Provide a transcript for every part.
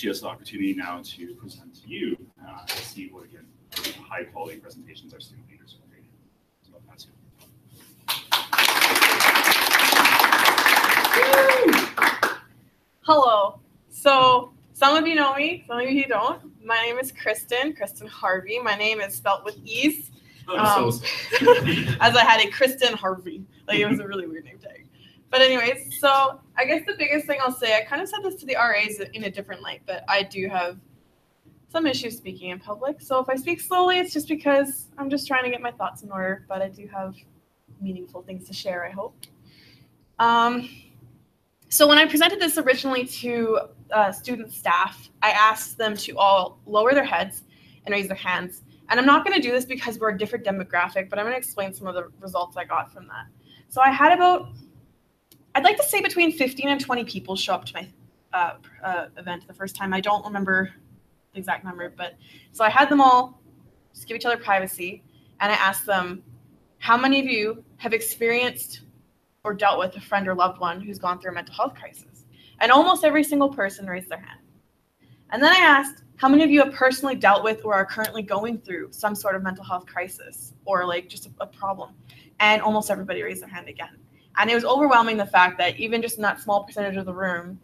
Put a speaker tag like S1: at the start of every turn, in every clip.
S1: she has the opportunity now to present to you and see what, again, high quality presentations our student leaders are creating. So that's it.
S2: Hello. So some of you know me, some of you don't. My name is Kristen Harvey. My name is spelt with E's. As I had a Kristen Harvey. Like, it was a really weird name tag. But anyways, so I guess the biggest thing I'll say, I kind of said this to the RAs in a different light, but I do have some issues speaking in public. So if I speak slowly, it's just because I'm just trying to get my thoughts in order, but I do have meaningful things to share, I hope. So when I presented this originally to student staff, I asked them to all lower their heads and raise their hands. And I'm not going to do this because we're a different demographic, but I'm going to explain some of the results I got from that. So I had I'd like to say between 15 and 20 people show up to my event the first time. I don't remember the exact number, but so I had them all just give each other privacy, and I asked them, how many of you have experienced or dealt with a friend or loved one who's gone through a mental health crisis? And almost every single person raised their hand. And then I asked, how many of you have personally dealt with or are currently going through some sort of mental health crisis or like just a problem? And almost everybody raised their hand again. And it was overwhelming, the fact that even just in that small percentage of the room,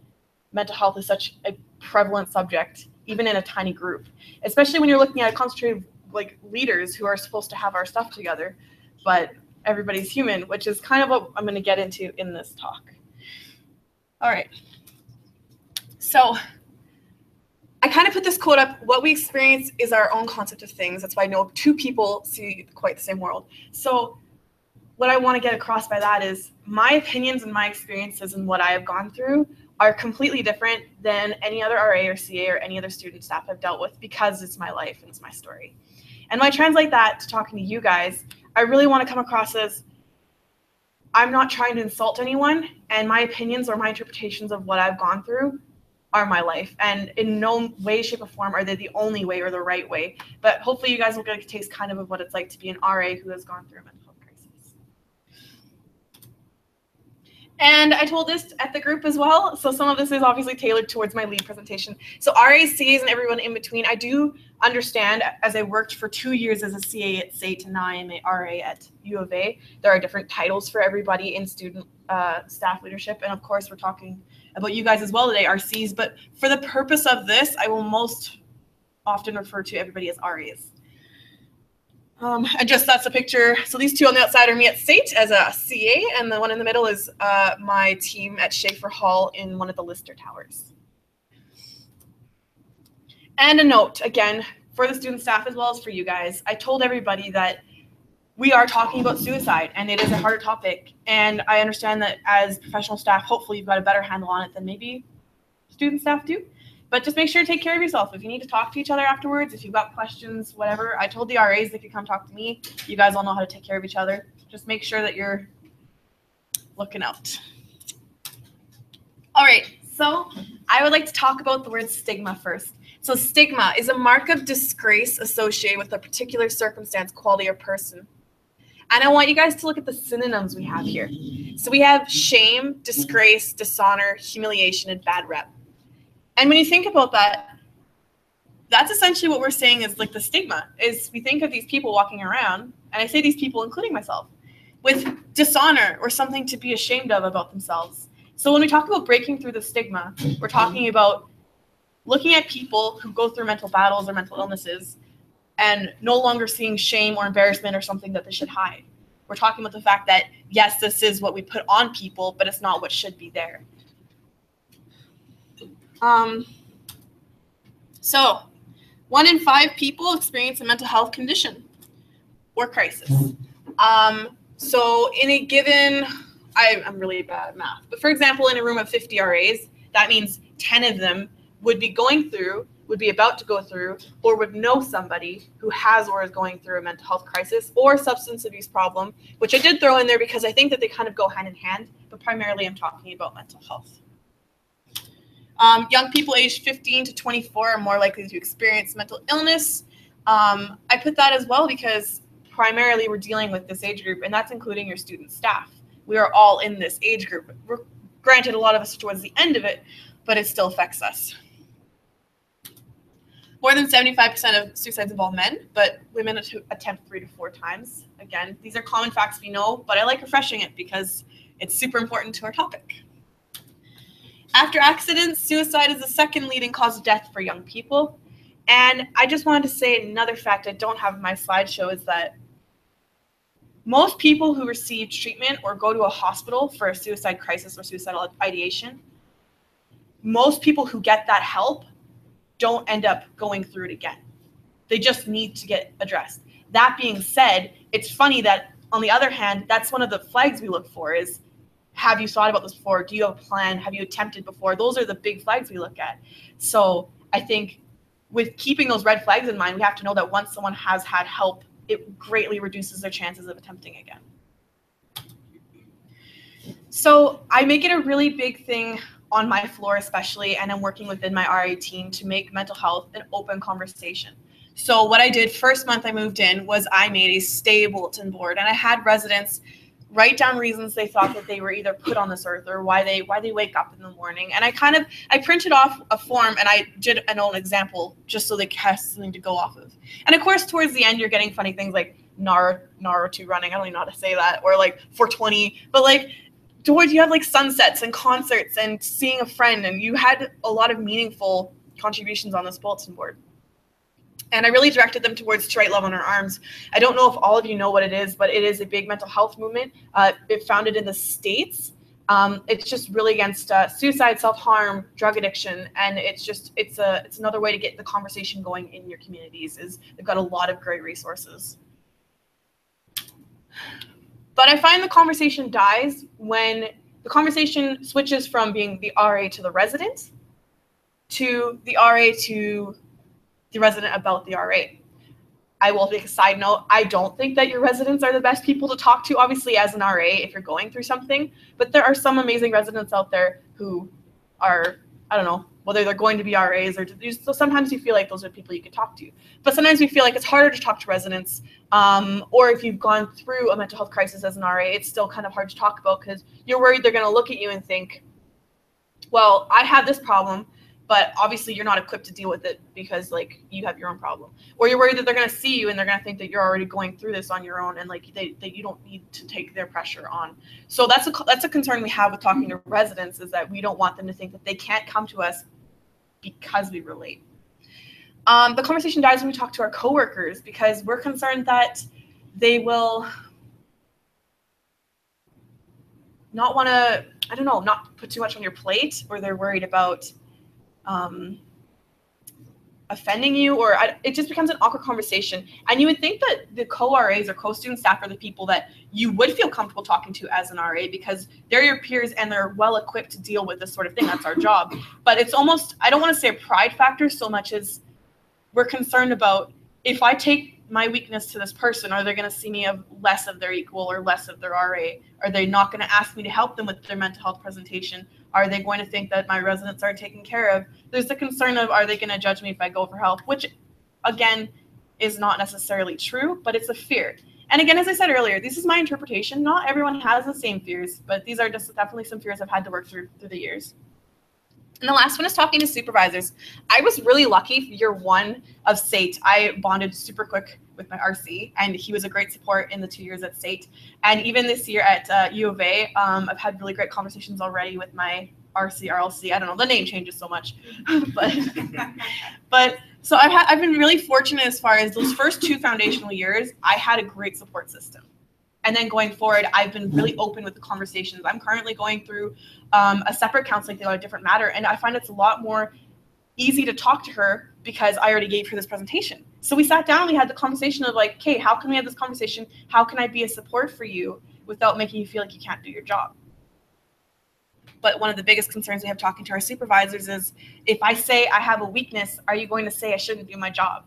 S2: mental health is such a prevalent subject, even in a tiny group, especially when you're looking at a concentrated like leaders who are supposed to have our stuff together, but everybody's human, which is kind of what I'm going to get into in this talk. All right. So I kind of put this quote up, what we experience is our own concept of things. That's why I know two people see quite the same world. So what I want to get across by that is my opinions and my experiences and what I have gone through are completely different than any other RA or CA or any other student staff I've dealt with, because it's my life and it's my story. And when I translate that to talking to you guys, I really want to come across as I'm not trying to insult anyone, and my opinions or my interpretations of what I've gone through are my life, and in no way, shape, or form are they the only way or the right way. But hopefully you guys will get a taste kind of what it's like to be an RA who has gone through a mental health crisis. And I told this at the group as well, so some of this is obviously tailored towards my lead presentation. So RAs, CAs, and everyone in between, I do understand, as I worked for 2 years as a CA at SAIT and now I am a RA at U of A, there are different titles for everybody in student staff leadership, and of course we're talking about you guys as well today, RCs, but for the purpose of this, I will most often refer to everybody as RAs. And just that's a picture. So these two on the outside are me at SAIT as a CA, and the one in the middle is my team at Schaefer Hall in one of the Lister Towers. And a note, again, for the student staff as well as for you guys, I told everybody that we are talking about suicide, and it is a harder topic. And I understand that as professional staff, hopefully you've got a better handle on it than maybe student staff do. But just make sure to take care of yourself. If you need to talk to each other afterwards, if you've got questions, whatever. I told the RAs they could come talk to me. You guys all know how to take care of each other. Just make sure that you're looking out. All right, so I would like to talk about the word stigma first. So stigma is a mark of disgrace associated with a particular circumstance, quality, or person. And I want you guys to look at the synonyms we have here. So we have shame, disgrace, dishonor, humiliation, and bad rep. And when you think about that, that's essentially what we're saying is like the stigma, is we think of these people walking around, and I say these people including myself, with dishonor or something to be ashamed of about themselves. So when we talk about breaking through the stigma, we're talking about looking at people who go through mental battles or mental illnesses and no longer seeing shame or embarrassment or something that they should hide. We're talking about the fact that, yes, this is what we put on people, but it's not what should be there. So 1 in 5 people experience a mental health condition or crisis. So in a given, I'm really bad at math, but for example, in a room of 50 RAs, that means 10 of them would be going through, would be about to go through, or would know somebody who has or is going through a mental health crisis or substance abuse problem, which I did throw in there because I think that they kind of go hand in hand, but primarily I'm talking about mental health. Young people aged 15 to 24 are more likely to experience mental illness. I put that as well because primarily we're dealing with this age group, and that's including your student staff. We are all in this age group. Granted, a lot of us are towards the end of it, but it still affects us. More than 75% of suicides involve men, but women attempt 3 to 4 times. Again, these are common facts we know, but I like refreshing it because it's super important to our topic. After accidents, suicide is the second leading cause of death for young people. And I just wanted to say another fact I don't have in my slideshow is that most people who receive treatment or go to a hospital for a suicide crisis or suicidal ideation, most people who get that help don't end up going through it again. They just need to get addressed. That being said, it's funny that on the other hand, that's one of the flags we look for is, have you thought about this before? Do you have a plan? Have you attempted before? Those are the big flags we look at. So I think with keeping those red flags in mind, we have to know that once someone has had help, it greatly reduces their chances of attempting again. So I make it a really big thing on my floor especially, and I'm working within my RA team to make mental health an open conversation. So what I did first month I moved in was I made a stay bulletin board, and I had residents write down reasons they thought that they were either put on this earth or why they wake up in the morning. And I printed off a form and I did an own example just so they have something to go off of. And of course, towards the end, you're getting funny things like Naruto running. I don't even know how to say that. Or like 420. But like, towards you have like sunsets and concerts and seeing a friend, and you had a lot of meaningful contributions on this bulletin board. And I really directed them towards To Write Love on Our Arms. I don't know if all of you know what it is, but it is a big mental health movement. It founded in the States. It's just really against suicide, self-harm, drug addiction, and it's another way to get the conversation going in your communities. They've got a lot of great resources. But I find the conversation dies when the conversation switches from being the RA to the resident to the RA to the resident about the RA. I will make a side note. I don't think that your residents are the best people to talk to, obviously, as an RA if you're going through something. But there are some amazing residents out there who are, I don't know, whether they're going to be RAs or so sometimes you feel like those are people you could talk to. But sometimes we feel like it's harder to talk to residents. Or if you've gone through a mental health crisis as an RA, it's still kind of hard to talk about because you're worried they're going to look at you and think, well, I have this problem, but obviously you're not equipped to deal with it because like you have your own problem. Or you're worried that they're going to see you and they're going to think that you're already going through this on your own and like that you don't need to take their pressure on. So that's a concern we have with talking to residents, is that we don't want them to think that they can't come to us because we relate. The conversation dies when we talk to our coworkers because we're concerned that they will not want to, I don't know, not put too much on your plate, or they're worried about offending you, or it just becomes an awkward conversation. And you would think that the co-RAs or co-student staff are the people that you would feel comfortable talking to as an RA because they're your peers and they're well equipped to deal with this sort of thing. That's our job. But it's almost, I don't want to say a pride factor so much as we're concerned about, if I take my weakness to this person, are they going to see me as less of their equal or less of their RA? Are they not going to ask me to help them with their mental health presentation? Are they going to think that my residents are taken care of? There's the concern of, are they going to judge me if I go for help? Which, again, is not necessarily true, but it's a fear. And again, as I said earlier, this is my interpretation. Not everyone has the same fears, but these are just definitely some fears I've had to work through the years. And the last one is talking to supervisors. I was really lucky year one of SAIT. I bonded super quick with my RC, and he was a great support in the 2 years at SAIT. And even this year at U of A, I've had really great conversations already with my RC, RLC. I don't know, the name changes so much. but so I've been really fortunate as far as those first 2 foundational years, I had a great support system. And then going forward, I've been really open with the conversations. I'm currently going through a separate counseling thing on a different matter, and I find it's a lot more easy to talk to her because I already gave her this presentation. So we sat down, we had the conversation of like, okay, how can we have this conversation? How can I be a support for you without making you feel like you can't do your job? But one of the biggest concerns we have talking to our supervisors is, if I say I have a weakness, are you going to say I shouldn't do my job?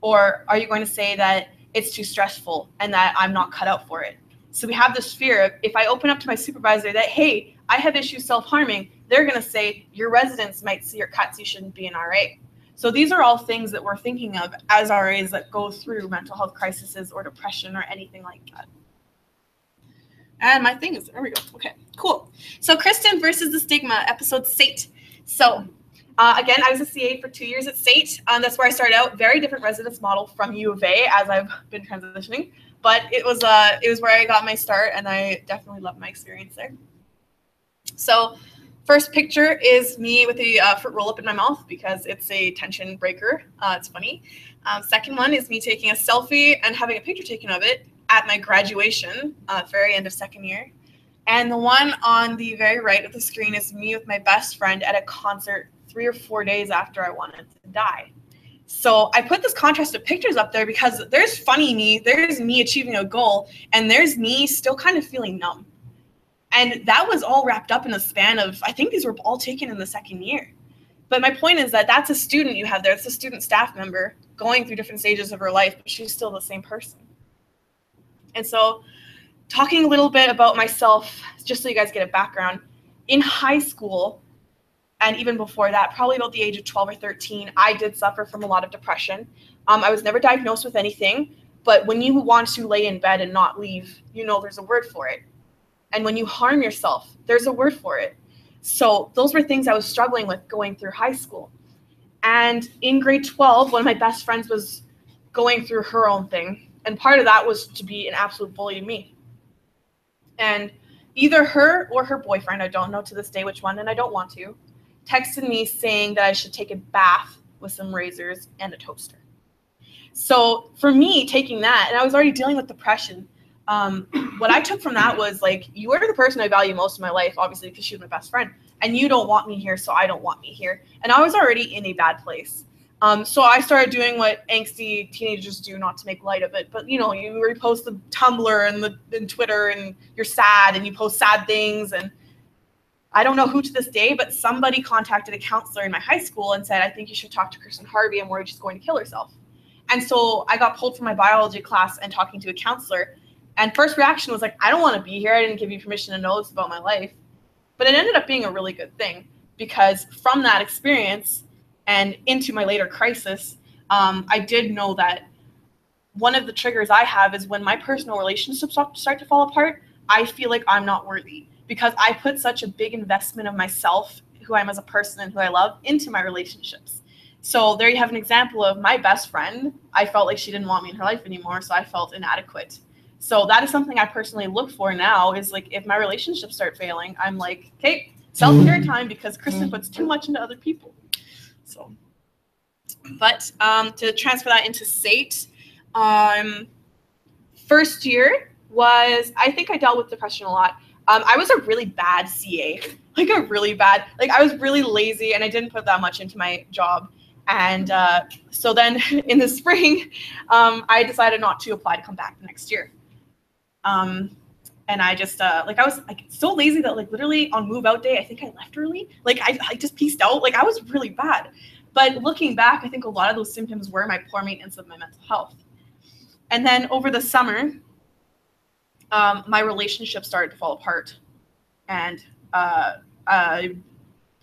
S2: Or are you going to say that it's too stressful and that I'm not cut out for it? So we have this fear of, if I open up to my supervisor that, hey, I have issues self-harming, they're going to say, your residents might see your cuts, you shouldn't be an RA. So these are all things that we're thinking of as RAs that go through mental health crises or depression or anything like that. And my thing is, there we go. Okay, cool. So Kristen versus the stigma, episode SAIT. So Again, I was a CA for 2 years at State. That's where I started out. Very different residence model from U of A as I've been transitioning. But it was where I got my start, and I definitely loved my experience there. So first picture is me with a fruit roll-up in my mouth because it's a tension breaker. It's funny. Second one is me taking a selfie and having a picture taken of it at my graduation, very end of second year. And the one on the very right of the screen is me with my best friend at a concert 3 or 4 days after I wanted to die. So I put this contrast of pictures up there because there's funny me, there's me achieving a goal, and there's me still kind of feeling numb. And that was all wrapped up in a span of, I think these were all taken in the second year. But my point is that that's a student you have there. It's a student staff member going through different stages of her life, but she's still the same person. And so talking a little bit about myself, just so you guys get a background, in high school, and even before that, probably about the age of 12 or 13, I did suffer from a lot of depression. I was never diagnosed with anything, but when you want to lay in bed and not leave, you know there's a word for it. And when you harm yourself, there's a word for it. So those were things I was struggling with going through high school. And in grade 12, one of my best friends was going through her own thing. And part of that was to be an absolute bully to me. And either her or her boyfriend, I don't know to this day which one, and I don't want to, texted me saying that I should take a bath with some razors and a toaster. So for me, taking that, and I was already dealing with depression, what I took from that was like, you are the person I value most in my life, obviously, because she was my best friend, and you don't want me here, so I don't want me here. And I was already in a bad place. So I started doing what angsty teenagers do, not to make light of it, but you know, you repost the Tumblr and Twitter, and you're sad, and you post sad things, and I don't know who to this day, but somebody contacted a counselor in my high school and said, I think you should talk to Kristen Harvey. I'm worried she's going to kill herself. And so I got pulled from my biology class and talking to a counselor. And first reaction was like, I don't want to be here. I didn't give you permission to know this about my life. But it ended up being a really good thing because from that experience and into my later crisis, I did know that one of the triggers I have is when my personal relationships start to fall apart, I feel like I'm not worthy. Because I put such a big investment of myself, who I am as a person and who I love, into my relationships. So there you have an example of my best friend. I felt like she didn't want me in her life anymore, so I felt inadequate. So that is something I personally look for now, is like if my relationships start failing, I'm like, okay, self-care time because Kristen puts too much into other people. So, but to transfer that into SAIT, first year was, I think I dealt with depression a lot. I was a really bad CA, like I was really lazy and I didn't put that much into my job. And so then in the spring, I decided not to apply to come back the next year. And I just, I was like so lazy that like literally on move out day, I think I left early. Like I just pieced out, like I was really bad. But looking back, I think a lot of those symptoms were my poor maintenance of my mental health. And then over the summer, my relationship started to fall apart, and I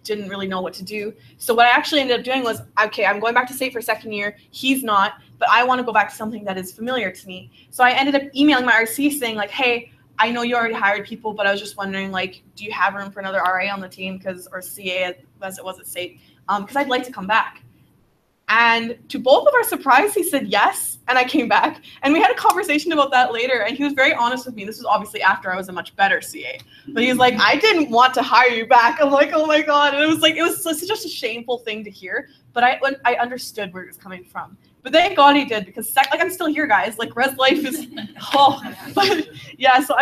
S2: didn't really know what to do. So what I actually ended up doing was, okay, I'm going back to SAIT for second year. He's not, but I want to go back to something that is familiar to me. So I ended up emailing my RC saying like, hey, I know you already hired people, but I was just wondering, like, do you have room for another RA on the team, or CA as it was at SAIT, because I'd like to come back. And to both of our surprise, he said yes, and I came back. And we had a conversation about that later, and he was very honest with me. This was obviously after I was a much better CA. But he was like, I didn't want to hire you back. I'm like, oh my God. And it was just a shameful thing to hear. But I understood where it was coming from. But thank God he did, because I'm still here, guys. Like, res life is, but yeah, so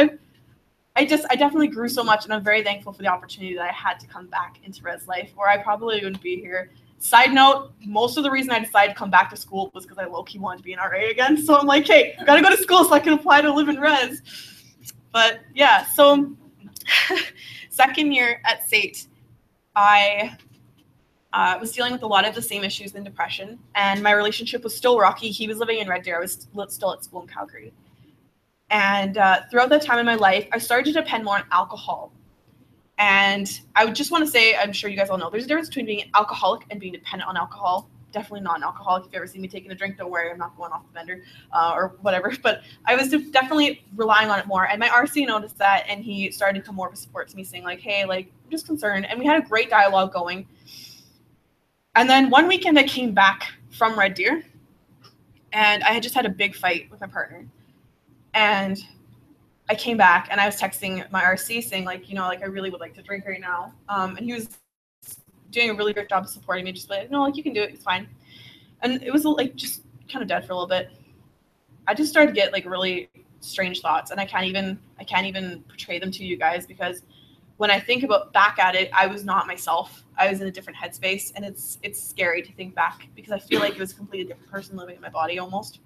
S2: I definitely grew so much, and I'm very thankful for the opportunity that I had to come back into res life, or I probably wouldn't be here. Side note, most of the reason I decided to come back to school was because I low-key wanted to be an RA again. So I'm like, hey, gotta go to school so I can apply to live in res. But yeah, so second year at SAIT, I was dealing with a lot of the same issues in depression, and my relationship was still rocky. He was living in Red Deer. I was still at school in Calgary. And throughout that time in my life, I started to depend more on alcohol. And I would just want to say, I'm sure you guys all know, there's a difference between being an alcoholic and being dependent on alcohol. Definitely not an alcoholic. If you ever see me taking a drink, don't worry, I'm not going off the vendor or whatever. But I was definitely relying on it more. And my RC noticed that, and he started to become more of a support to me, saying like, hey, like, I'm just concerned. And we had a great dialogue going. And then one weekend I came back from Red Deer, and I had just had a big fight with my partner. And I came back and I was texting my RC saying, like, you know, like, I really would like to drink right now. And he was doing a really great job of supporting me, just like, no, like, you can do it, it's fine. And it was like just kind of dead for a little bit. I just started to get like really strange thoughts, and I can't even portray them to you guys, because when I think about back at it, I was not myself. I was in a different headspace, and it's scary to think back, because I feel like it was a completely different person living in my body almost.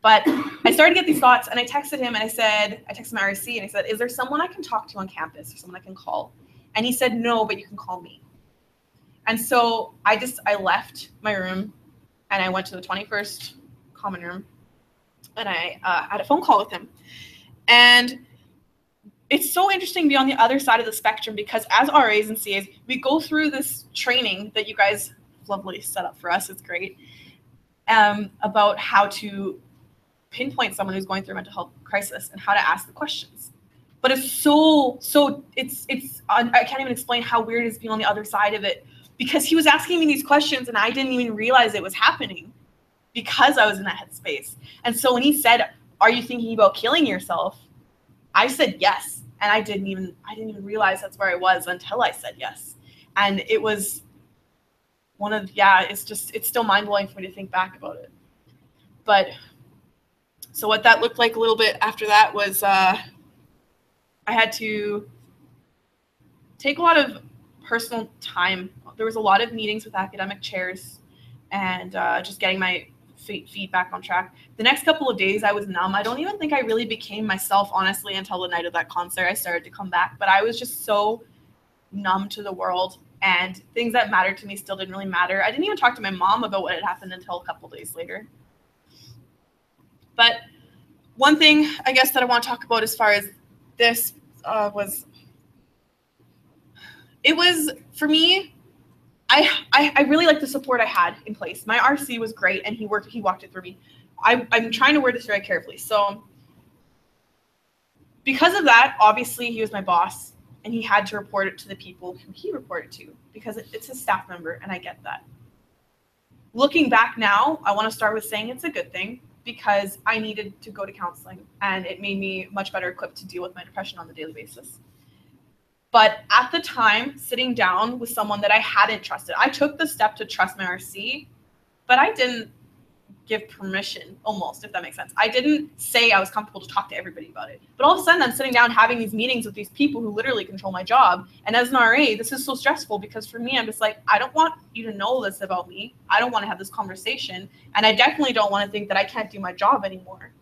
S2: But I started to get these thoughts, and I texted him, and I texted my RC, and I said, is there someone I can talk to on campus, or someone I can call? And he said, no, but you can call me. And so I left my room, and I went to the 21st common room, and I had a phone call with him. And it's so interesting to be on the other side of the spectrum, because as RAs and CAs, we go through this training that you guys lovely set up for us. It's great. About how to pinpoint someone who's going through a mental health crisis and how to ask the questions. But it's I can't even explain how weird it is being on the other side of it, because he was asking me these questions and I didn't even realize it was happening because I was in that headspace. And so when he said, are you thinking about killing yourself? I said yes. And I didn't even realize that's where I was until I said yes. And it was it's still mind blowing for me to think back about it. But so what that looked like a little bit after that was I had to take a lot of personal time. There was a lot of meetings with academic chairs and just getting my feet back on track. The next couple of days I was numb. I don't even think I really became myself, honestly, until the night of that concert. I started to come back, but I was just so numb to the world, and things that mattered to me still didn't really matter. I didn't even talk to my mom about what had happened until a couple days later. But one thing I guess that I want to talk about as far as this was for me, I really like the support I had in place. My RC was great, and he walked it through me. I'm trying to word this very carefully. So because of that, obviously he was my boss, and he had to report it to the people who he reported to, because it's his staff member, and I get that. Looking back now, I want to start with saying it's a good thing, because I needed to go to counseling, and it made me much better equipped to deal with my depression on a daily basis. But at the time, sitting down with someone that I hadn't trusted, I took the step to trust my RC, but I didn't give permission, almost, if that makes sense. I didn't say I was comfortable to talk to everybody about it. But all of a sudden, I'm sitting down having these meetings with these people who literally control my job. And as an RA, this is so stressful, because for me, I'm just like, I don't want you to know this about me. I don't want to have this conversation. And I definitely don't want to think that I can't do my job anymore.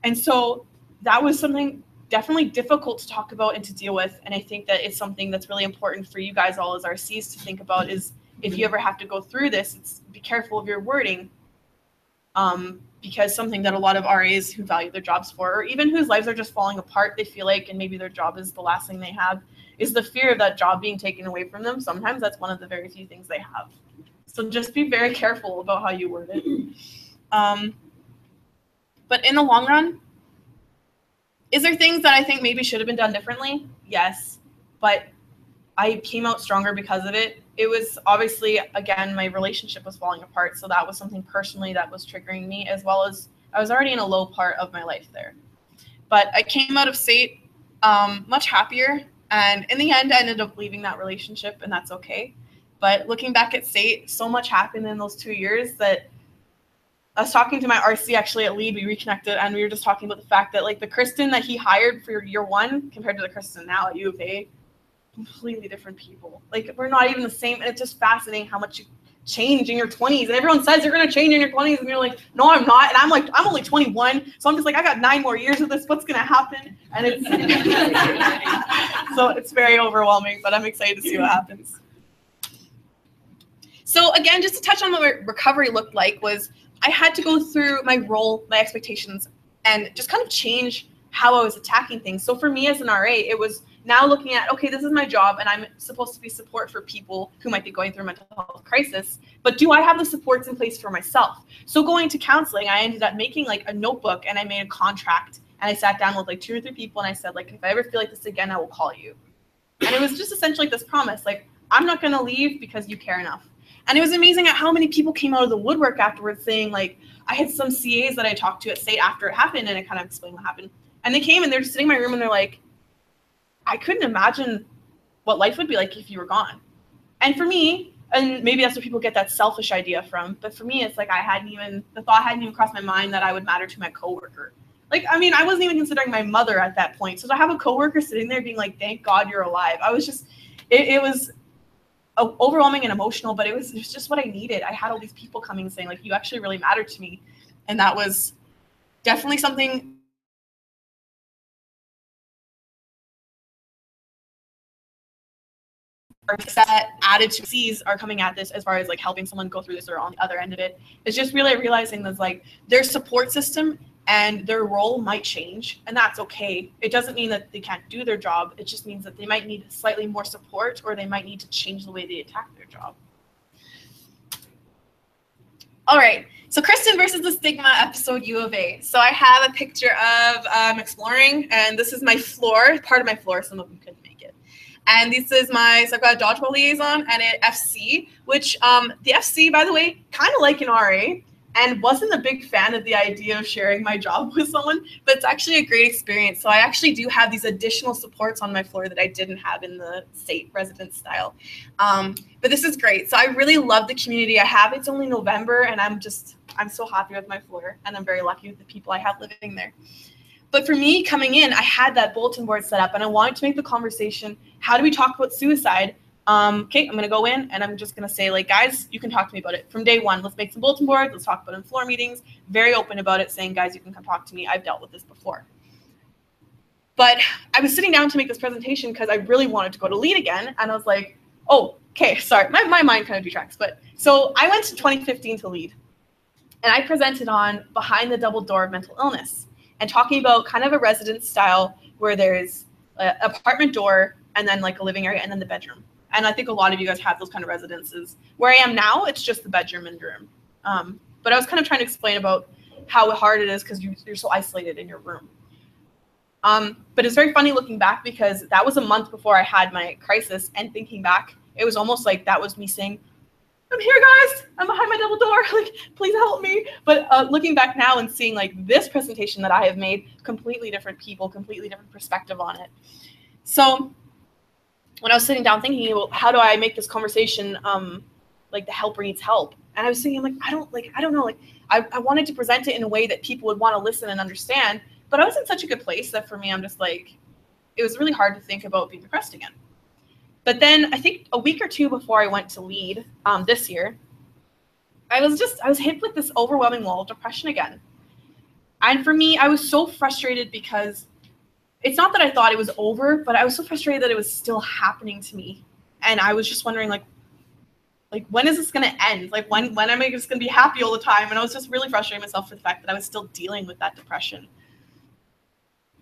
S2: And so that was something definitely difficult to talk about and to deal with. And I think that it's something that's really important for you guys all as RCs to think about, is if you ever have to go through this, be careful of your wording. Because something that a lot of RAs who value their jobs for, or even whose lives are just falling apart, they feel like, and maybe their job is the last thing they have, is the fear of that job being taken away from them. Sometimes that's one of the very few things they have. So just be very careful about how you word it. But in the long run, is there things that I think maybe should have been done differently? Yes, but I came out stronger because of it. It was obviously, again, my relationship was falling apart, so that was something personally that was triggering me, as well as I was already in a low part of my life there. But I came out of SAIT much happier, and in the end, I ended up leaving that relationship, and that's okay. But looking back at SAIT, so much happened in those 2 years that I was talking to my RC actually at Lead, we reconnected, and we were just talking about the fact that, like, the Kristen that he hired for year one compared to the Kristen now at U of A, completely different people. Like, we're not even the same, and it's just fascinating how much you change in your 20s. And everyone says you're going to change in your 20s, and you're like, no, I'm not. And I'm like, I'm only 21, so I'm just like, I got 9 more years of this. What's going to happen? And it's so it's very overwhelming, but I'm excited to see what happens. So again, just to touch on what recovery looked like, was I had to go through my role, my expectations, and just kind of change how I was attacking things. So for me as an RA, it was now looking at, okay, this is my job, and I'm supposed to be support for people who might be going through a mental health crisis, but do I have the supports in place for myself? So going to counseling, I ended up making like a notebook, and I made a contract, and I sat down with like 2 or 3 people, and I said, like, if I ever feel like this again, I will call you. And it was just essentially this promise, like, I'm not going to leave because you care enough. And it was amazing at how many people came out of the woodwork afterwards saying, like, I had some CAs that I talked to at State after it happened, and I kind of explained what happened. And they came and they're sitting in my room and they're like, I couldn't imagine what life would be like if you were gone. And for me, and maybe that's where people get that selfish idea from, but for me, it's like the thought hadn't even crossed my mind that I would matter to my coworker. Like, I mean, I wasn't even considering my mother at that point. So to have a coworker sitting there being like, thank God you're alive. I was just, it was overwhelming and emotional, but it was just what I needed. I had all these people coming saying, like, you actually really mattered to me. And that was definitely something that added to C's are coming at this as far as like helping someone go through this or on the other end of it. It's just really realizing that like their support system and their role might change, and that's okay. It doesn't mean that they can't do their job. It just means that they might need slightly more support, or they might need to change the way they attack their job. All right, so Kristen versus the Stigma, episode U of A. So I have a picture of exploring, and this is my floor, part of my floor. Some of them couldn't make it. And this is so I've got a dodgeball liaison and an FC, which the FC, by the way, kind of like an RA, and wasn't a big fan of the idea of sharing my job with someone, but it's actually a great experience. So I actually do have these additional supports on my floor that I didn't have in the State residence style. But this is great. So I really love the community I have. It's only November, and I'm so happy with my floor, and I'm very lucky with the people I have living there. But for me, coming in, I had that bulletin board set up, and I wanted to make the conversation, how do we talk about suicide? Okay, I'm going to go in, and I'm just going to say, like, guys, you can talk to me about it. From day one, let's make some bulletin boards. Let's talk about it in floor meetings. Very open about it, saying, guys, you can come talk to me. I've dealt with this before. But I was sitting down to make this presentation because I really wanted to go to LEAD again, and I was like, oh, okay, sorry. My mind kind of detracts. But so I went to 2015 to LEAD, and I presented on Behind the Double Door of Mental Illness, and talking about kind of a residence style where there's an apartment door and then like a living area and then the bedroom. And I think a lot of you guys have those kind of residences. Where I am now, it's just the bedroom and room. But I was kind of trying to explain about how hard it is because you're so isolated in your room. But it's very funny looking back because that was a month before I had my crisis, and thinking back, it was almost like that was me saying, I'm here, guys. I'm behind my double door. Like, please help me. But looking back now and seeing like this presentation that I have made, completely different people, completely different perspective on it. So when I was sitting down thinking, well, how do I make this conversation like the helper needs help? And I was thinking, like, I don't know. Like, I wanted to present it in a way that people would want to listen and understand. But I was in such a good place that for me, I'm just like, it was really hard to think about being depressed again. But then I think a week or two before I went to LEAD this year, I was hit with this overwhelming wall of depression again. And for me, I was so frustrated because it's not that I thought it was over, but I was so frustrated that it was still happening to me. And I was just wondering, like when is this going to end? Like, when am I just going to be happy all the time? And I was just really frustrating myself for the fact that I was still dealing with that depression.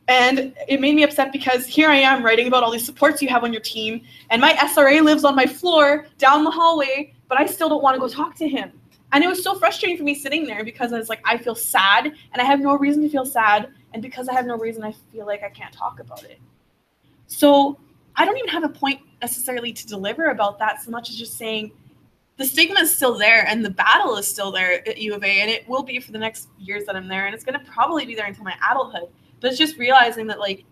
S2: And it made me upset because here I am writing about all these supports you have on your team, and my SRA lives on my floor down the hallway, but I still don't want to go talk to him. And it was so frustrating for me sitting there because I was like, I feel sad, and I have no reason to feel sad, and because I have no reason, I feel like I can't talk about it. So I don't even have a point necessarily to deliver about that so much as just saying the stigma is still there, and the battle is still there at U of A, and it will be for the next years that I'm there, and it's going to probably be there until my adulthood. But it's just realizing that, like,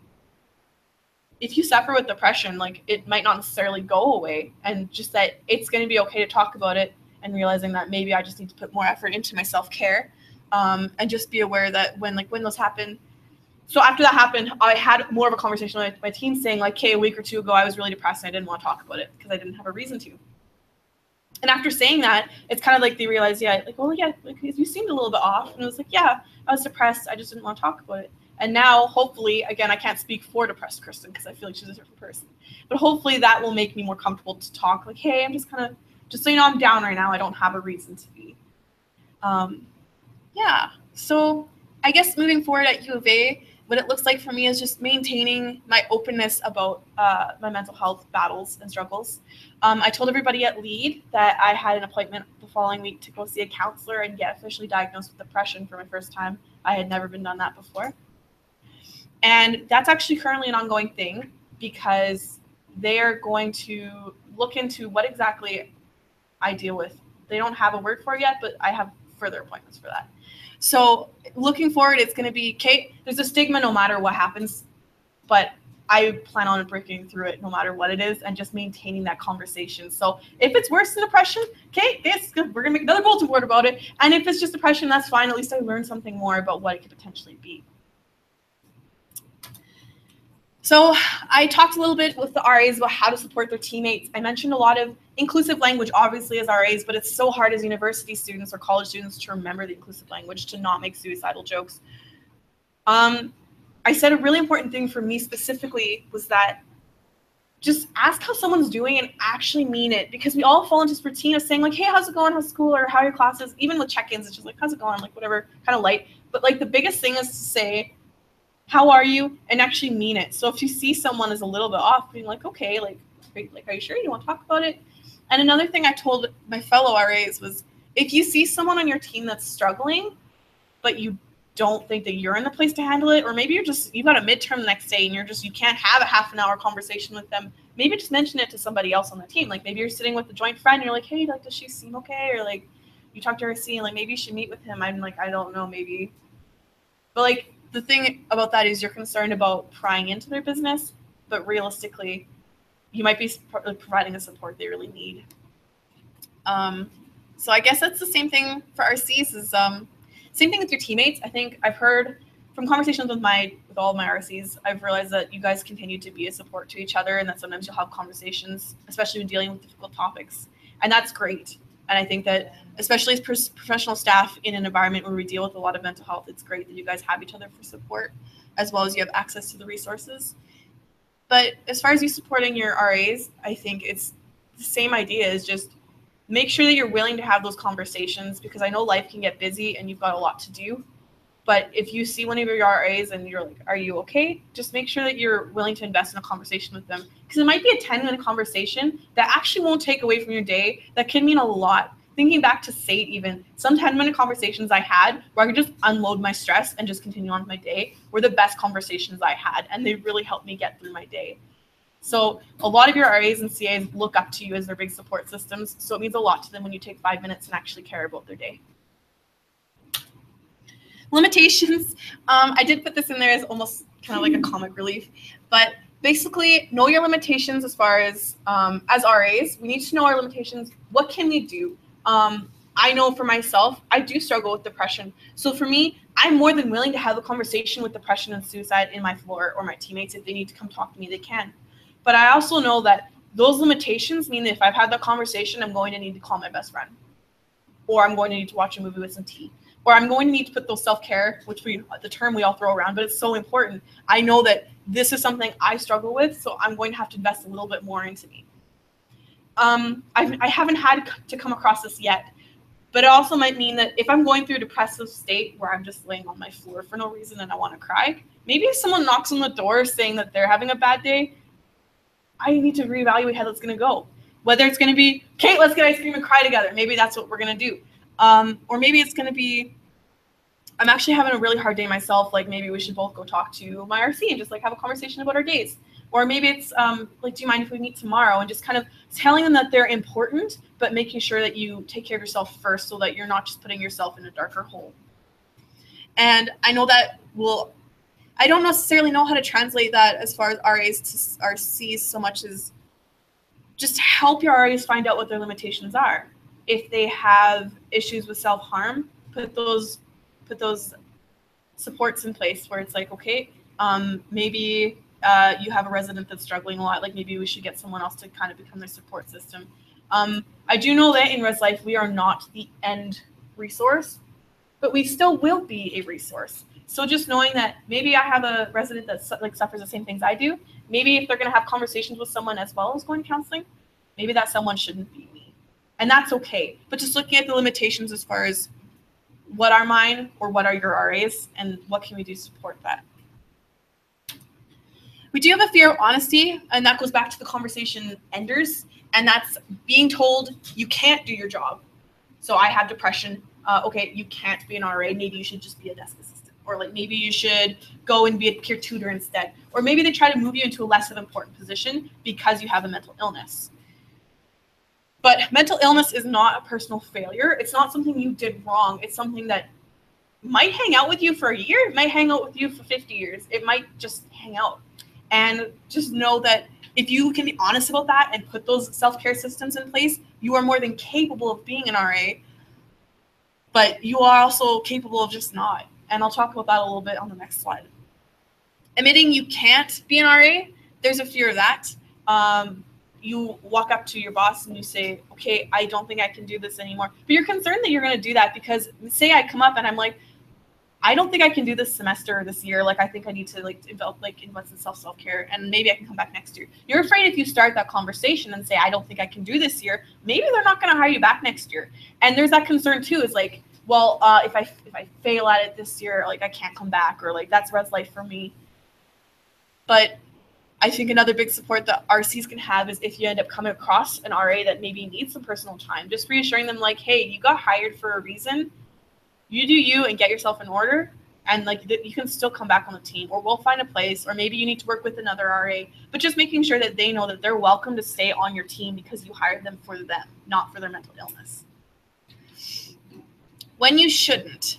S2: if you suffer with depression, like, it might not necessarily go away, and just that it's going to be okay to talk about it, and realizing that maybe I just need to put more effort into my self-care, and just be aware that when those happen. So after that happened, I had more of a conversation with my team saying, like, okay, a week or two ago, I was really depressed and I didn't want to talk about it because I didn't have a reason to. And after saying that, it's kind of like they realized, like, you seemed a little bit off. And it was like, yeah, I was depressed. I just didn't want to talk about it. And now, hopefully, again, I can't speak for depressed Kristen because I feel like she's a different person. But hopefully that will make me more comfortable to talk. Like, hey, I'm just so you know, I'm down right now. I don't have a reason to be. Yeah. So I guess moving forward at U of A, what it looks like for me is just maintaining my openness about my mental health battles and struggles. I told everybody at LEAD that I had an appointment the following week to go see a counselor and get officially diagnosed with depression for my first time. I had never been done that before. And that's actually currently an ongoing thing because they are going to look into what exactly I deal with. They don't have a word for it yet, but I have further appointments for that. So looking forward, it's going to be, Kate, there's a stigma no matter what happens, but I plan on breaking through it no matter what it is and just maintaining that conversation. So if it's worse than depression, okay, we're going to make another bulletin board about it. And if it's just depression, that's fine. At least I learned something more about what it could potentially be. So I talked a little bit with the RAs about how to support their teammates. I mentioned a lot of inclusive language, obviously, as RAs, but it's so hard as university students or college students to remember the inclusive language, to not make suicidal jokes. I said a really important thing for me specifically was that just ask how someone's doing and actually mean it, because we all fall into this routine of saying like, hey, how's it going? How's school? Or how are your classes? Even with check-ins, it's just like, how's it going? Like whatever, kind of light. But like the biggest thing is to say, how are you? And actually mean it. So if you see someone is a little bit off, being like, okay, like, are you sure you want to talk about it? And another thing I told my fellow RAs was, if you see someone on your team that's struggling, but you don't think that you're in the place to handle it, or maybe you've got a midterm the next day and you can't have a half an hour conversation with them, maybe just mention it to somebody else on the team. Like maybe you're sitting with a joint friend and you're like, hey, like, does she seem okay? Or like you talk to RC and like, maybe you should meet with him. I'm like, I don't know, maybe. But like the thing about that is you're concerned about prying into their business, but realistically, you might be providing the support they really need. So I guess that's the same thing for RCs is, same thing with your teammates. I think I've heard from conversations with all of my RCs, I've realized that you guys continue to be a support to each other and that sometimes you'll have conversations, especially when dealing with difficult topics. And that's great. And I think that especially as professional staff in an environment where we deal with a lot of mental health, it's great that you guys have each other for support, as well as you have access to the resources. But as far as you supporting your RAs, I think it's the same idea, is just make sure that you're willing to have those conversations, because I know life can get busy and you've got a lot to do. But if you see one of your RAs and you're like, are you okay? Just make sure that you're willing to invest in a conversation with them, because it might be a 10-minute conversation that actually won't take away from your day. That could mean a lot. Thinking back to SAIT even, some 10-minute conversations I had where I could just unload my stress and just continue on with my day were the best conversations I had, and they really helped me get through my day. So a lot of your RAs and CAs look up to you as their big support systems, so it means a lot to them when you take 5 minutes and actually care about their day. Limitations, I did put this in there as almost kind of like a comic relief, but basically know your limitations as far as RAs, we need to know our limitations. What can we do? I know for myself, I do struggle with depression. So for me, I'm more than willing to have a conversation with depression and suicide in my floor or my teammates. If they need to come talk to me, they can. But I also know that those limitations mean that if I've had that conversation, I'm going to need to call my best friend, or I'm going to need to watch a movie with some tea, or I'm going to need to put those self-care, which the term we all throw around, but it's so important. I know that this is something I struggle with, so I'm going to have to invest a little bit more into me. I haven't had to come across this yet, but it also might mean that if I'm going through a depressive state where I'm just laying on my floor for no reason and I want to cry, maybe if someone knocks on the door saying that they're having a bad day, I need to reevaluate how that's going to go. Whether it's going to be, Kate, let's get ice cream and cry together. Maybe that's what we're going to do. Or maybe it's going to be, I'm actually having a really hard day myself. Like maybe we should both go talk to my RC and just like have a conversation about our days. Or maybe it's like, do you mind if we meet tomorrow? And just kind of telling them that they're important, but making sure that you take care of yourself first so that you're not just putting yourself in a darker hole. And I know that I don't necessarily know how to translate that as far as RAs to RCs so much as just help your RAs find out what their limitations are. If they have issues with self-harm, put those supports in place where it's like, okay, maybe you have a resident that's struggling a lot, like maybe we should get someone else to kind of become their support system. I do know that in Res Life, we are not the end resource, but we still will be a resource. So just knowing that maybe I have a resident that like suffers the same things I do, maybe if they're going to have conversations with someone as well as going to counseling, maybe that someone shouldn't be me. And that's okay. But just looking at the limitations as far as what are mine or what are your RAs and what can we do to support that. We do have a fear of honesty, and that goes back to the conversation enders, and that's being told you can't do your job. So I have depression. Okay, you can't be an RA. Maybe you should just be a desk assistant. Or like maybe you should go and be a peer tutor instead. Or maybe they try to move you into a less of an important position because you have a mental illness. But mental illness is not a personal failure. It's not something you did wrong. It's something that might hang out with you for a year. It might hang out with you for 50 years. It might just hang out. And just know that if you can be honest about that and put those self-care systems in place, you are more than capable of being an RA, but you are also capable of just not. And I'll talk about that a little bit on the next slide. Admitting you can't be an RA, there's a fear of that. You walk up to your boss and you say, okay, I don't think I can do this anymore. But you're concerned that you're going to do that because say I come up and I'm like, I don't think I can do this semester or this year. Like, I think I need to invest in self-care and maybe I can come back next year. You're afraid if you start that conversation and say, I don't think I can do this year, maybe they're not going to hire you back next year. And there's that concern too, is like, well, if I fail at it this year, like I can't come back, or like that's res life for me. But I think another big support that RCs can have is if you end up coming across an RA that maybe needs some personal time, just reassuring them like, hey, you got hired for a reason. You do you and get yourself in order. And like you can still come back on the team, or we'll find a place, or maybe you need to work with another RA, but just making sure that they know that they're welcome to stay on your team because you hired them for them, not for their mental illness. When you shouldn't,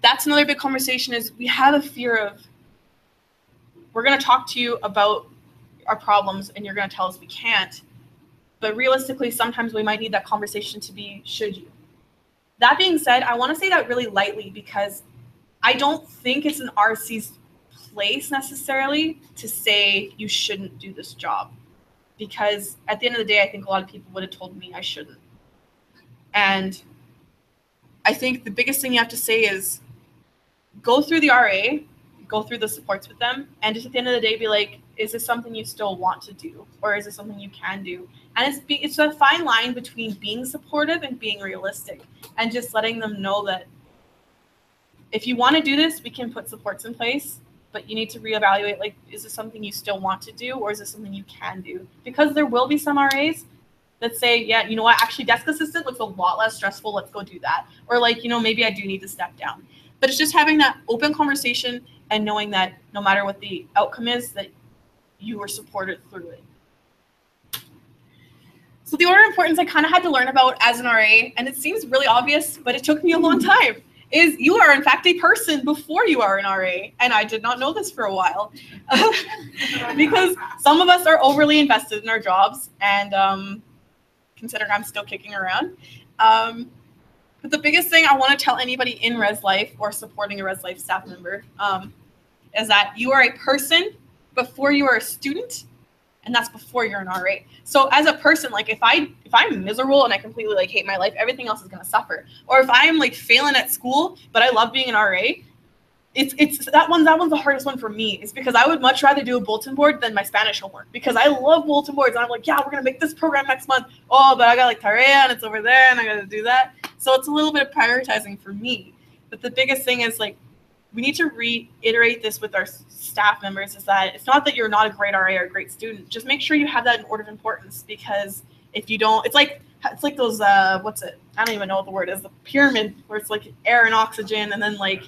S2: that's another big conversation is we have a fear of, we're going to talk to you about our problems and you're going to tell us we can't. But realistically, sometimes we might need that conversation to be, should you? That being said, I want to say that really lightly because I don't think it's an RC's place necessarily to say you shouldn't do this job. Because at the end of the day, I think a lot of people would have told me I shouldn't. And I think the biggest thing you have to say is go through the RA, go through the supports with them, and just at the end of the day be like, is this something you still want to do, or is it something you can do? And it's a fine line between being supportive and being realistic, and just letting them know that if you want to do this, we can put supports in place, but you need to reevaluate, like, is this something you still want to do, or is this something you can do? Because there will be some RAs that say, yeah, you know what, actually desk assistant looks a lot less stressful, let's go do that. Or like, you know, maybe I do need to step down. But it's just having that open conversation and knowing that no matter what the outcome is, that you were supported through it. So the order of importance I kind of had to learn about as an RA, and it seems really obvious, but it took me a long time, is you are in fact a person before you are an RA. And I did not know this for a while because some of us are overly invested in our jobs, and considering I'm still kicking around. But the biggest thing I want to tell anybody in Res Life or supporting a Res Life staff member is that you are a person before you are a student, and that's before you're an RA. So as a person, like if I'm miserable and I completely like hate my life, everything else is gonna suffer. Or if I'm like failing at school, but I love being an RA, it's that one's the hardest one for me. It's because I would much rather do a bulletin board than my Spanish homework, because I love bulletin boards. And I'm like, yeah, we're gonna make this program next month. Oh, but I got like tarea and it's over there and I gotta do that. So it's a little bit of prioritizing for me. But the biggest thing is like, we need to reiterate this with our staff members, is that it's not that you're not a great RA or a great student. Just make sure you have that in order of importance, because if you don't, it's like those, what's it? I don't even know what the word is. The pyramid, where it's like air and oxygen, and then like,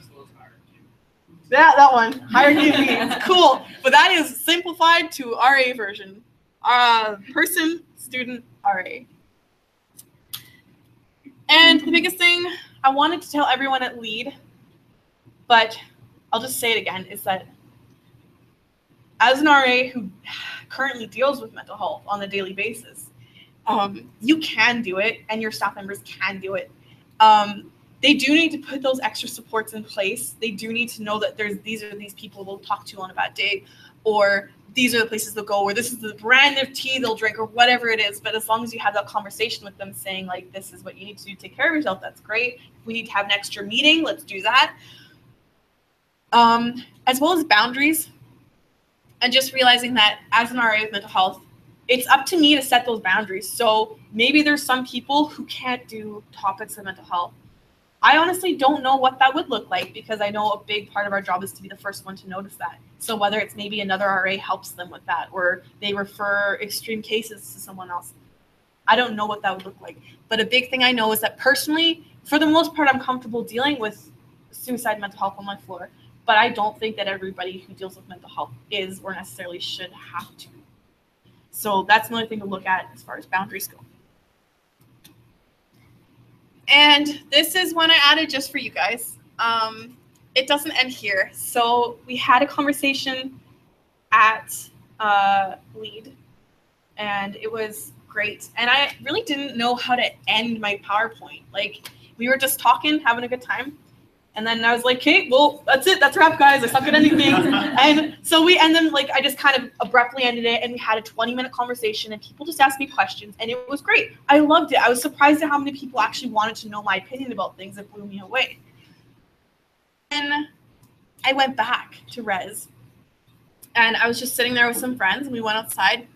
S2: that one, hierarchy of needs. Cool. But that is simplified to RA version. Person, student, RA. And the biggest thing I wanted to tell everyone at LEAD, but I'll just say it again, is that as an RA who currently deals with mental health on a daily basis, you can do it, and your staff members can do it. They do need to put those extra supports in place. They do need to know that these are these people they'll talk to on a bad day, or these are the places they'll go, or this is the brand of tea they'll drink, or whatever it is. But as long as you have that conversation with them saying, like, this is what you need to do to take care of yourself, that's great. If we need to have an extra meeting, let's do that. As well as boundaries, and just realizing that as an RA with mental health, it's up to me to set those boundaries. So maybe there's some people who can't do topics of mental health. I honestly don't know what that would look like, because I know a big part of our job is to be the first one to notice that. So whether it's maybe another RA helps them with that, or they refer extreme cases to someone else, I don't know what that would look like. But a big thing I know is that personally, for the most part, I'm comfortable dealing with suicide mental health on my floor. But I don't think that everybody who deals with mental health is or necessarily should have to. So that's another thing to look at as far as boundaries go. And this is one I added just for you guys. It doesn't end here. So we had a conversation at LEAD, and it was great. And I really didn't know how to end my PowerPoint. Like, we were just talking, having a good time. And then I was like, okay, well, that's it. That's a wrap, guys. I suck at ending things. And so I just kind of abruptly ended it, and we had a 20-minute conversation, and people just asked me questions, and it was great. I loved it. I was surprised at how many people actually wanted to know my opinion about things. It blew me away. And I went back to Res, and I was just sitting there with some friends, and we went outside,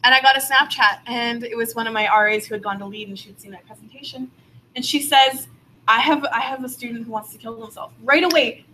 S2: and I got a Snapchat, and it was one of my RAs who had gone to LEAD, and she had seen that presentation, and she says, I have a student who wants to kill himself. Right away,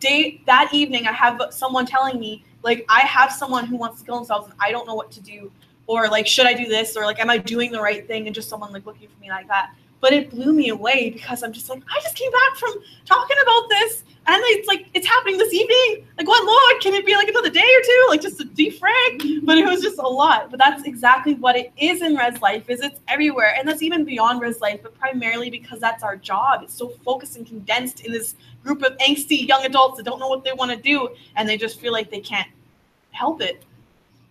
S2: that evening, I have someone telling me, like, I have someone who wants to kill themselves and I don't know what to do. Or, like, should I do this? Or, like, am I doing the right thing? And just someone, like, looking for me like that. But it blew me away because I'm just like, I just came back from talking about this. And it's like, it's happening this evening. Like, what, Lord? Can it be like another day or two? Like, just a defrag? But it was just a lot. But that's exactly what it is in Res Life, is it's everywhere. And that's even beyond Res Life, but primarily because that's our job. It's so focused and condensed in this group of angsty young adults that don't know what they want to do, and they just feel like they can't help it.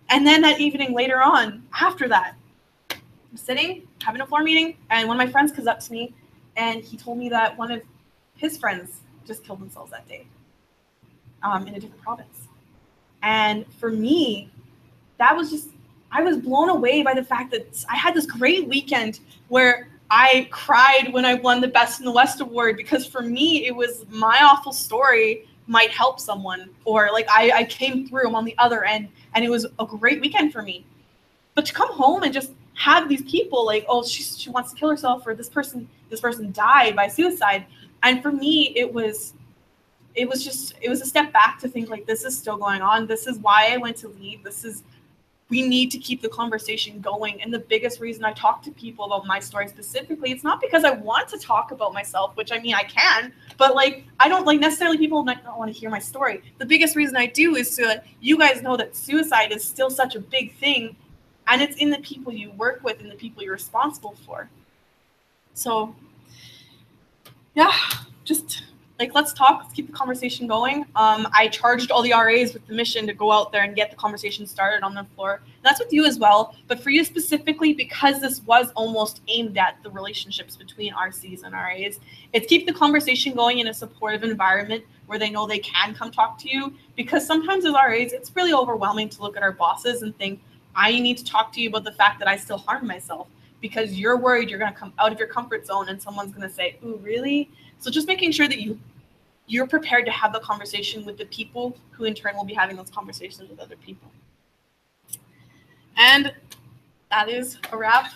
S2: And then that evening later on, after that, I'm sitting, having a floor meeting, and one of my friends comes up to me, and he told me that one of his friends just killed themselves that day in a different province. And for me, that was just, I was blown away by the fact that I had this great weekend where I cried when I won the Best in the West award, because for me, it was my awful story might help someone, or like I came through, I'm on the other end, and it was a great weekend for me. But to come home and just have these people like, oh, she wants to kill herself, or this person died by suicide. And for me, it was a step back to think, like, this is still going on. This is why I went to LEAD. We need to keep the conversation going. And the biggest reason I talk to people about my story specifically, it's not because I want to talk about myself, which I mean, I can, but like, I don't like necessarily people don't want to hear my story. The biggest reason I do is so that you guys know that suicide is still such a big thing, and it's in the people you work with and the people you're responsible for. So yeah, just like, let's talk, let's keep the conversation going. I charged all the RAs with the mission to go out there and get the conversation started on the floor. That's with you as well, but for you specifically, because this was almost aimed at the relationships between RCs and RAs, it's keep the conversation going in a supportive environment where they know they can come talk to you, because sometimes as RAs, it's really overwhelming to look at our bosses and think, I need to talk to you about the fact that I still harm myself, because you're worried you're going to come out of your comfort zone and someone's going to say, ooh, really? So just making sure that you're prepared to have the conversation with the people who in turn will be having those conversations with other people. And that is a wrap.